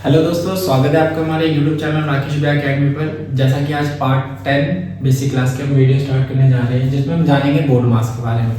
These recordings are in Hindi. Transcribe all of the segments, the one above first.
हेलो दोस्तों, स्वागत है आपका हमारे यूट्यूब चैनल राकेश भैया अकेडमी पर। जैसा कि आज पार्ट 10 बेसिक क्लास के हम वीडियो स्टार्ट करने जा रहे हैं, जिसमें हम जानेंगे बोर्ड मास के बारे में।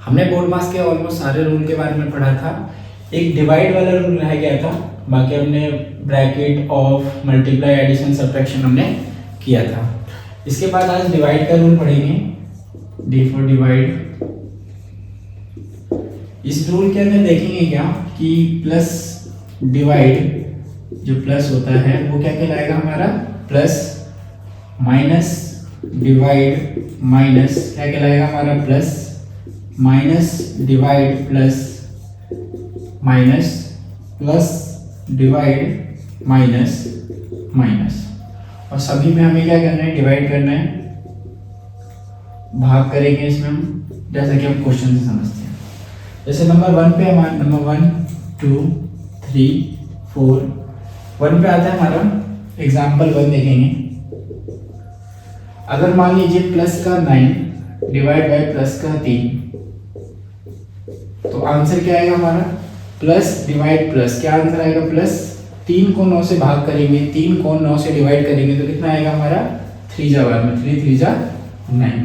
हमने बोर्ड मास के ऑलमोस्ट सारे रूल के बारे में पढ़ा था। एक डिवाइड वाला रूल रह गया था, बाकी हमने bracket, of, multiply, addition, subtraction हमने किया था। इसके बाद आज डिवाइड का रूल पढ़ेंगे, डी फॉर डिवाइड। इस रूल के अंदर देखेंगे क्या कि प्लस डिवाइड जो प्लस होता है वो क्या कहलाएगा हमारा, प्लस माइनस डिवाइड माइनस क्या कहलाएगा हमारा, plus minus divide plus minus plus divide minus minus. और सभी में हमें क्या करना है, डिवाइड करना है, भाग करेंगे इसमें हम, जैसा कि हम क्वेश्चन से समझते हैं। जैसे नंबर 1 पे हमारा नंबर 1 2 3 4 1 पे आता है हमारा एग्जाम्पल 1 देखेंगे। अगर मान लीजिए प्लस का 9 डिवाइड बाय प्लस का 3, तो आंसर क्या आएगा हमारा, प्लस डिवाइड प्लस, क्या आंसर आएगा, प्लस 3 को 9 से भाग करेंगे, 3 को 9 से डिवाइड करेंगे तो कितना आएगा हमारा, 3 जा 1 3 3 जा 9।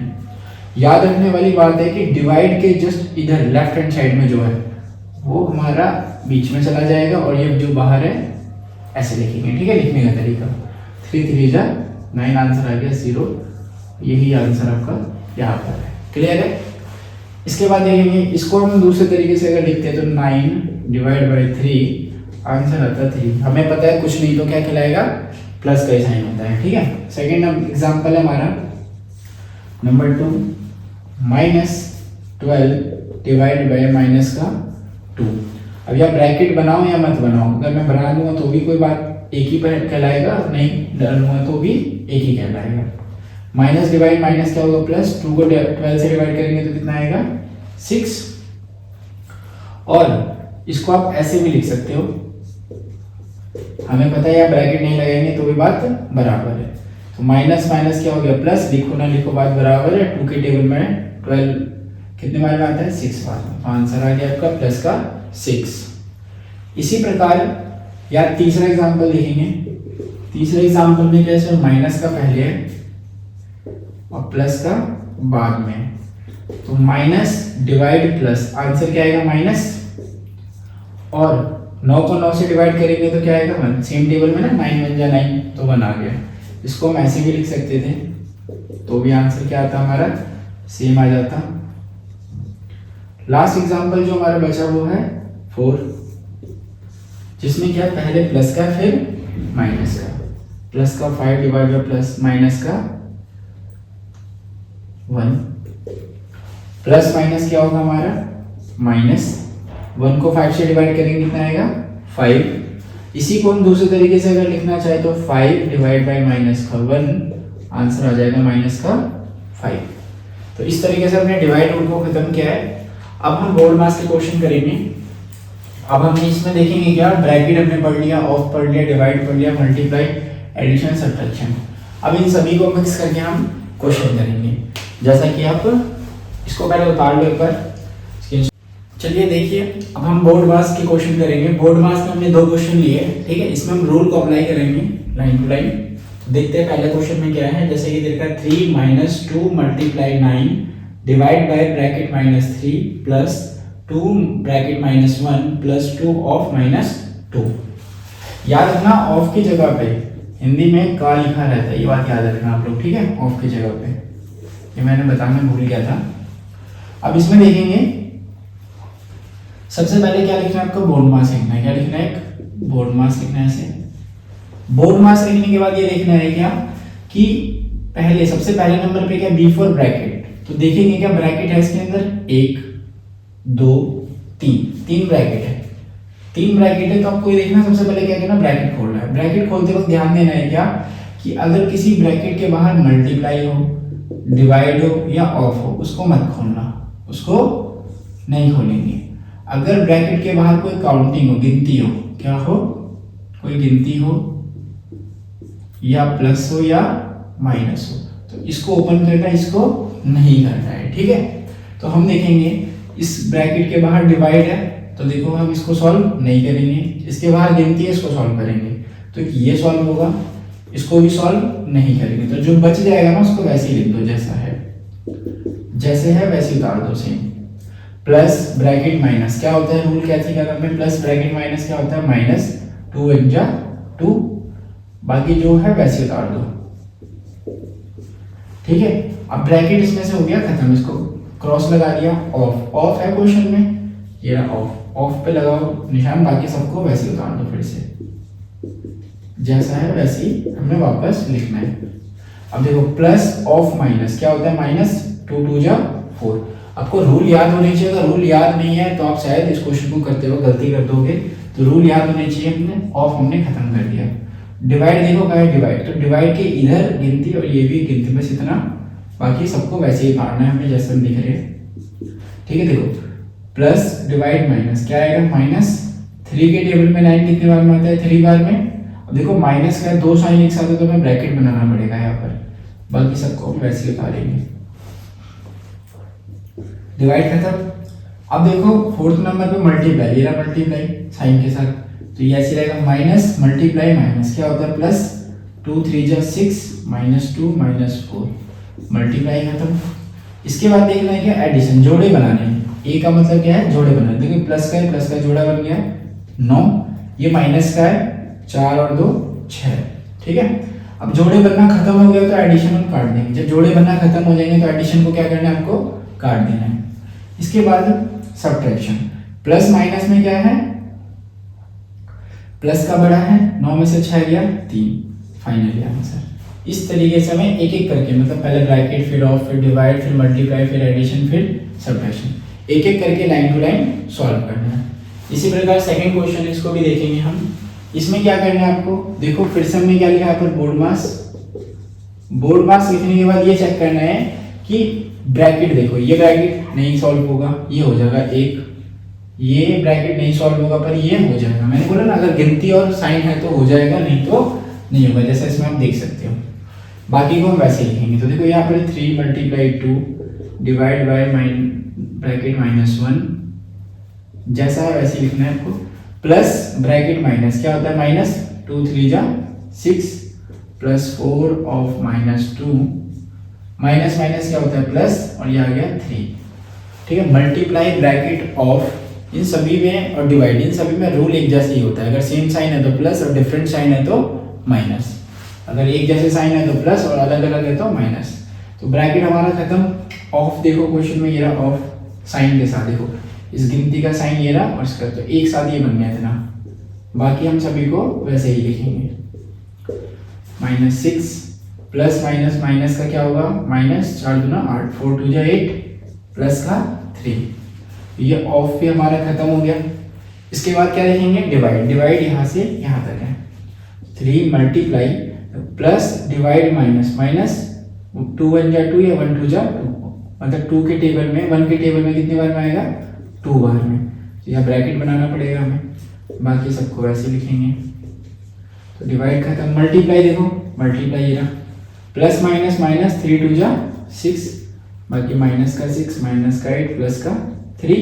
याद रखने वाली बात है कि डिवाइड के जस्ट इधर लेफ्ट हैंड साइड में जो है वो हमारा बीच में चला जाएगा, और ये जो बाहर है ऐसे लिखेंगे, ठीक है। लिखने का तरीका 3 3 जा 9, आंसर आ गया 0। यही आंसर आपका यहाँ पर है, क्लियर है। इसके बाद देखेंगे, इसको हम दूसरे तरीके से अगर लिखते हैं तो 9 डिवाइड बाय 3, आंसर आता है 3। हमें पता है कुछ नहीं तो क्या कहलाएगा, प्लस का ही साइन होता है, ठीक है। सेकेंड एग्जाम्पल है हमारा नंबर 2 -12 डिवाइड बाय माइनस का 2। अब या ब्रैकेट बनाओ या मत बनाओ, अगर मैं बना दूंगा तो भी कोई बात एक ही पर कहलाएगा, नहीं डालूंगा तो भी एक ही कहलाएगा। माइनस डिवाइड माइनस क्या होगा, प्लस 2 को 12 से डिवाइड करेंगे तो कितना आएगा 6। और इसको आप ऐसे भी लिख सकते हो, हमें पता है या ब्रैकेट नहीं लगाएंगे तो भी बात बराबर है। तो माइनस माइनस क्या हो गया प्लस, लिखो ना लिखो बात बराबर है। 2 के टेबल में 12 कितने बार में आता है, 6 बार में, आंसर आ गया आपका प्लस का 6। इसी प्रकार या तीसरा एग्जांपल देखेंगे। तीसरे एग्जांपल में कैसे, माइनस का पहले और प्लस का बाद में, तो माइनस डिवाइड प्लस, आंसर क्या आएगा माइनस। और 9 को 9 से डिवाइड करेंगे तो क्या आएगा 1, सेम टेबल में ना 9 1 जा 9 तो 1 आ गया। इसको हम ऐसे भी लिख सकते थे तो भी आंसर क्या आता हमारा, सेम आ जाता। लास्ट एग्जांपल जो हमारा बचा वो है 4, जिसमें क्या पहले प्लस का फिर माइनस का, प्लस का 5 डिवाइड बाय प्लस माइनस का 1। प्लस माइनस क्या होगा हमारा माइनस, 1 को 5 से डिवाइड करेंगे कितना आएगा 5। इसी को हम दूसरे तरीके से अगर लिखना चाहे तो 5 डिवाइड बाय माइनस का 1, आंसर आ जाएगा माइनस का 5। तो इस तरीके से हमने डिवाइड रूल को खत्म किया है। अब हम बोर्ड मास के क्वेश्चन करेंगे। अब हमने इसमें देखेंगे क्या, ब्रैकेट हमने पढ़ लिया, ऑफ पढ़ लिया, डिवाइड पढ़ लिया, मल्टीप्लाई, एडिशन, सब्ट्रैक्शन। अब इन सभी को मिक्स करके हम क्वेश्चन करेंगे। जैसा कि आप इसको पहले उतार लो एक बार। चलिए देखिए, अब हम बोर्ड मास के क्वेश्चन करेंगे। बोर्ड मास में हमने 2 क्वेश्चन लिए, ठीक है। इसमें हम रूल को अप्लाई करेंगे लाइन टू लाइन। देखते हैं पहले क्वेश्चन में क्या है। जैसे कि देखा 3 - 2 × 9 divide by bracket -3 plus 2 bracket -1 plus 2 of -2। याद रखना ऑफ की जगह पे हिंदी में का लिखा रहता है, ये बात याद रखना आप लोग, ठीक है। ऑफ की जगह पे, ये मैंने बताना भूल गया था। अब इसमें देखेंगे सबसे पहले क्या लिखना है आपको, बोर्ड मास लिखना है। क्या लिखना है, एक बोर्ड मास लिखना है ऐसे। बोर्ड मास लिखने के बाद ये देखना है क्या कि पहले सबसे पहले नंबर पे क्या, बी फॉर ब्रैकेट। तो देखेंगे क्या ब्रैकेट है इसके अंदर, 1 2 3 ब्रैकेट है। 3 ब्रैकेट है तो आपको ये देखना सबसे पहले क्या करना, ब्रैकेट खोलना है। ब्रैकेट खोलते वक्त ध्यान देना है क्या कि अगर किसी ब्रैकेट के बाहर मल्टीप्लाई हो, डिवाइड हो या ऑफ हो, उसको मत खोलना, उसको नहीं खोलेंगे। अगर ब्रैकेट के बाहर कोई काउंटिंग हो, गिनती हो, क्या हो, कोई गिनती हो या प्लस हो या माइनस हो, तो इसको ओपन करना, इसको नहीं करना है, ठीक है। तो हम देखेंगे इस ब्रैकेट के बाहर डिवाइड है तो देखो हम इसको सॉल्व नहीं करेंगे, इसके बाहर गिनती है इसको सॉल्व करेंगे, तो ये सॉल्व होगा, इसको भी सॉल्व नहीं करेंगे, तो जो बच जाएगा ना उसको वैसे ही लिख दो, जैसे है वैसे उतार दो सेम। प्लस ब्रैकेट माइनस क्या होता है, रूल क्या थी अगर में, प्लस ब्रैकेट माइनस क्या होता है, माइनस 2 × 2, बाकी जो है वैसे उतार दो, ठीक है। अब ब्रैकेट इसमें से हो गया खत्म, इसको क्रॉस लगा दिया, ऑफ है क्वेश्चन में, ये ऑफ पे लगाओ निशान, बाकी सबको वैसे उतार दो, फिर से जैसा है वैसे ही हमें वापस लिखना है। अब देखो प्लस ऑफ माइनस क्या होता है, माइनस 2 × 2 = 4। आपको रूल याद होने चाहिए, अगर रूल याद नहीं है तो आप शायद इस क्वेश्चन को करते हुए गलती कर दोगे, तो रूल याद होने चाहिए। हमने ऑफ हमने खत्म कर दिया। डिवाइड देखो क्या है, डिवाइड, तो डिवाइड के इधर गिनती और ये भी गिनती, बस इतना, बाकी सबको वैसे ही उतारना है हमें जैसे हम लिख रहे हैं, ठीक है। देखो प्लस डिवाइड माइनस क्या आएगा, -3 के टेबल में 9 कितने बार में आता है, 3 बार में। अब देखो माइनस का 2 साइन एक साथ है तो हमें ब्रैकेट बनाना पड़ेगा यहाँ पर, बाकी सबको हम वैसे ही उतारेंगे। डिवाइड खत्म। अब देखो 4th नंबर पे मल्टीप्लाई, ये रहा मल्टीप्लाई साइन के साथ, तो ये ऐसे रहेगा, माइनस मल्टीप्लाई माइनस क्या होता है, प्लस 2 × 3 = 6, -2 -4, मल्टीप्लाई खत्म। इसके बाद देखना है क्या, एडिशन, जोड़े बनाने हैं। ए का मतलब क्या है, जोड़े बनाने। देखो प्लस का जोड़ा बन गया 9, ये माइनस का है 4 और 2 6, ठीक है। अब जोड़े बनना खत्म हो गया तो एडिशन हम काट देंगे, जब जोड़े बनना खत्म हो जाएंगे तो एडिशन को क्या करना है, आपको काट देना है। इसके बाद सब्ट्रैक्शन, प्लस माइनस में क्या है, प्लस का बड़ा है, 9 में से 6 गया 3, फाइनली आंसर। इस तरीके से हमें एक एक करके, मतलब पहले ब्रैकेट, फिर ऑफ, फिर डिवाइड, फिर मल्टीप्लाई, फिर एडिशन, फिर सब्ट्रैक्शन, एक एक करके लाइन टू लाइन सॉल्व करना है। इसी प्रकार सेकंड क्वेश्चन, इसको भी देखेंगे हम। इसमें क्या करना है आपको, देखो फिर से हमने क्या लिखा है पर बोर्ड मास। बोर्ड मास लिखने के बाद ये चेक करना है कि ब्रैकेट, देखो ये ब्रैकेट नहीं सॉल्व होगा, ये हो जाएगा 1, ये ब्रैकेट नहीं सॉल्व होगा पर ये हो जाएगा। मैंने बोला ना अगर गिनती और साइन है तो हो जाएगा, नहीं तो नहीं होगा, जैसा इसमें आप देख सकते हो। बाकी को हम वैसे लिखेंगे। तो देखो यहाँ पर 3 × 2 डिवाइड बाय ब्रैकेट -1, जैसा है वैसे लिखना है आपको। प्लस ब्रैकेट माइनस क्या होता है, minus 2 × 3 = 6 plus 4 of -2, minus minus क्या होता है प्लस, और ये आ गया 3, ठीक है। मल्टीप्लाई ब्रैकेट ऑफ, इन सभी में और डिवाइड, इन सभी में रूल एक जैसे ही होता है। अगर सेम साइन है तो प्लस और डिफरेंट साइन है तो माइनस, अगर एक जैसे साइन है तो प्लस और अलग अलग है तो माइनस। तो ब्रैकेट हमारा खत्म। ऑफ देखो क्वेश्चन में ये रहा ऑफ साइन के साथ, देखो इस गिनती का साइन ये रहा और इसका, तो एक साथ ये बन गया था ना, बाकी हम सभी को वैसे ही लिखेंगे। -6 प्लस माइनस, माइनस का क्या होगा, माइनस 4 × 2 = 8, 4 × 2 = 8 प्लस का 3, ये ऑफ भी हमारा खत्म हो गया। इसके बाद क्या लिखेंगे, डिवाइड। डिवाइड यहाँ से यहाँ तक है, 3 multiply plus divide minus, minus 2 × 1 = 2 या 1 × 2 = 2, मतलब 2 के टेबल में, 1 के टेबल में कितने बार में आएगा, 2 बार में। तो यहाँ ब्रैकेट बनाना पड़ेगा हमें, बाकी सबको वैसे लिखेंगे। तो डिवाइड खत्म। मल्टीप्लाई देखो, मल्टीप्लाई ये रहा, प्लस माइनस माइनस 3 × 2 = 6, बाकी माइनस का 6 माइनस का 8 प्लस का 3,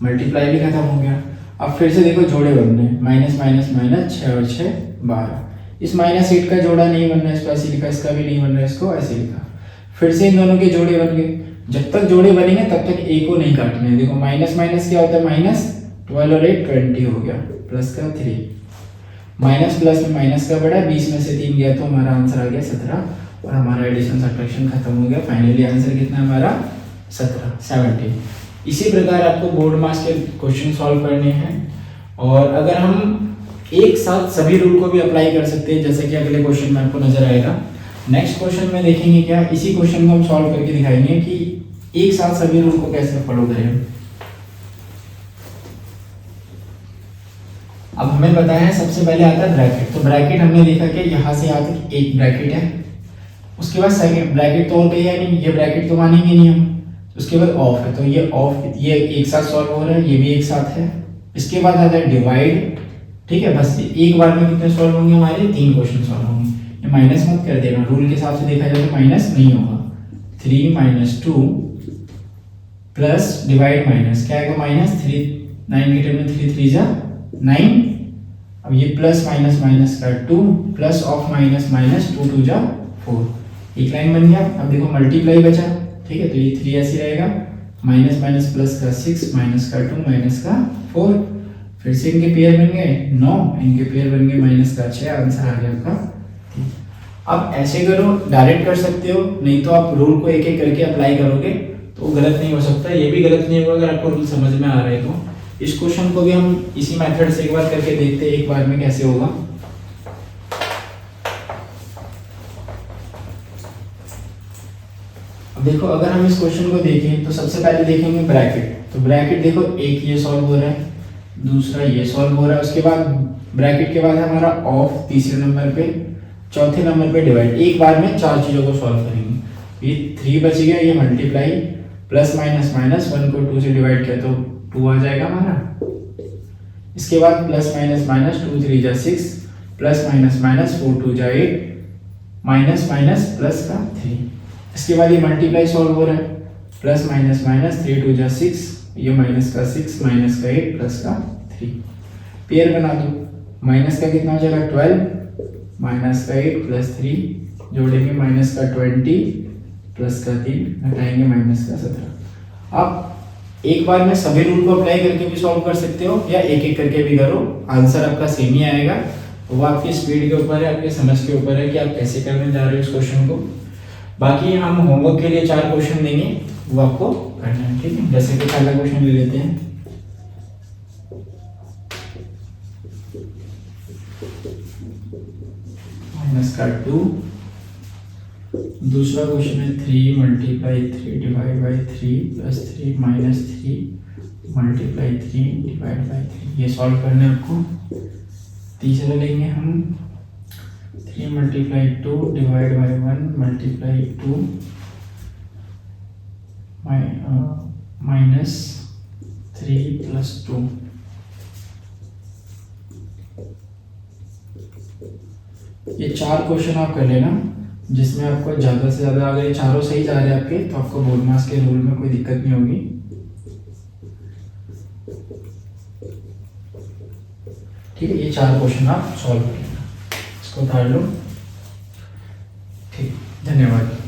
मल्टीप्लाई भी खत्म हो गया। अब फिर से देखो जोड़े बनने हैं, माइनस माइनस माइनस 6 और 6 12। इस -8 का जोड़ा नहीं बन रहा, इसको ऐसे लिखा, इसका भी नहीं बन रहा, इसको ऐसे लिखा। फिर से इन दोनों के जोड़े बन गए। जब तक जोड़े बनेंगे तब तक ए को नहीं काटने। देखो माइनस माइनस क्या होता है, -12 और 8 20 हो गया, प्लस का 3, माइनस प्लस में माइनस का बड़ा, 20 में से 3 गया तो हमारा आंसर आ गया 17, और हमारा एडिशन सब्ट्रैक्शन खत्म हो गया। फाइनली आंसर कितना हमारा 17 इसी प्रकार आपको बोर्ड मास के क्वेश्चन सॉल्व करने हैं, और अगर हम एक साथ सभी रूल को भी अप्लाई कर सकते हैं, जैसे कि अगले क्वेश्चन में आपको नजर आएगा। नेक्स्ट क्वेश्चन में देखेंगे क्या, इसी क्वेश्चन को हम सॉल्व करके दिखाएंगे कि एक साथ सभी रूल को कैसे फॉलो करें। अब हमें पता है सबसे पहले आता है ब्रैकेट। तो ब्रैकेट हमने देखा कि यहाँ से यहाँ तक एक ब्रैकेट है, उसके बाद सेकंड ब्रैकेट तो और कहीं है नहीं, ये ब्रैकेट तो मानेंगे नहीं हम। उसके बाद ऑफ है, तो ये ऑफ, ये एक साथ सॉल्व हो रहा है, ये भी एक साथ है। इसके बाद आता है डिवाइड, ठीक है, बस एक बार में कितने सॉल्व होंगे, हमारे 3 क्वेश्चन सॉल्व होंगे। ये माइनस मत कर देना, रूल के हिसाब से देखा जाए तो माइनस नहीं होगा। 3 - 2 प्लस डिवाइड माइनस क्या आएगा माइनस 3 9 के टर्म में 3 3 जा 9। अब ये प्लस माइनस माइनस का 2 प्लस ऑफ माइनस माइनस 2 2 जा 4, एक लाइन बन गया। अब देखो मल्टीप्लाई बचा, ठीक है, तो ये 3 ऐसे रहेगा, माइनस माइनस प्लस का 6 माइनस का 2 माइनस का 4, फिर से इनके पेयर बन गए 9, इनके पेयर बन गए माइनस का 6, आंसर आ गया आपका 3। अब ऐसे करो, डायरेक्ट कर सकते हो, नहीं तो आप रूल को एक एक करके अप्लाई करोगे तो गलत नहीं हो सकता। ये भी गलत नहीं होगा अगर आपको रूल समझ में आ रहा है तो। इस क्वेश्चन को भी हम इसी मेथड से एक बार करके देखते हैं एक बार में कैसे होगा। अब देखो अगर हम इस क्वेश्चन को देखें तो सबसे पहले देखेंगे ब्रैकेट। तो ब्रैकेट देखो, एक ये सॉल्व हो रहा है, दूसरा ये सॉल्व हो रहा है, उसके बाद ब्रैकेट के बाद हमारा ऑफ तीसरे नंबर पे, चौथे नंबर पे डिवाइड। एक बार में चार चीजों को सॉल्व करेंगे। ये 3 बच गया, ये मल्टीप्लाई प्लस माइनस माइनस 1 को 2 से डिवाइड किया तो 2 आ जाएगा हमारा। इसके बाद प्लस माइनस माइनस 2 3 जा 6 प्लस माइनस माइनस 4 2 जा 8 माइनस माइनस प्लस का 3। इसके बाद ये मल्टीप्लाई सॉल्व हो रहा है, प्लस माइनस माइनस 3 2 जा 6, ये माइनस का 6 माइनस का 8 प्लस का 3। पेयर बना दो, माइनस का कितना हो जाएगा 12 माइनस का 8 प्लस 3, जोड़ेंगे माइनस का 20 प्लस का 3, घटाएंगे माइनस का 17। आप एक बार में सभी रूल को अप्लाई करके भी सॉल्व कर सकते हो या एक एक करके भी करो, आंसर आपका सेम ही आएगा। वो आपकी स्पीड के ऊपर है, आपके समझ के ऊपर है कि आप कैसे करने जा रहे हो इस क्वेश्चन को। बाकी हम होमवर्क के लिए 4 क्वेश्चन देंगे, वो आपको करना है, ठीक है। जैसे कि पहला क्वेश्चन ले लेते हैं, माइनस का 2। दूसरा क्वेश्चन है 3 multiply 3 divide by 3 plus 3 minus 3 multiply 3 divide by 3। ये सॉल्व करना है आपको। तीसरा लेंगे हम 3 multiply 2 divide by 1 multiply 2 minus 3 plus 2। ये 4 क्वेश्चन आप कर लेना, जिसमें आपको ज़्यादा से ज़्यादा अगर ये चारों सही जा रहे हैं आपके तो आपको बोर्ड मास के रूल में कोई दिक्कत नहीं होगी। ठीक है, ये 4 क्वेश्चन आप सॉल्व कर लेना, इसको उतार लो। ठीक, धन्यवाद।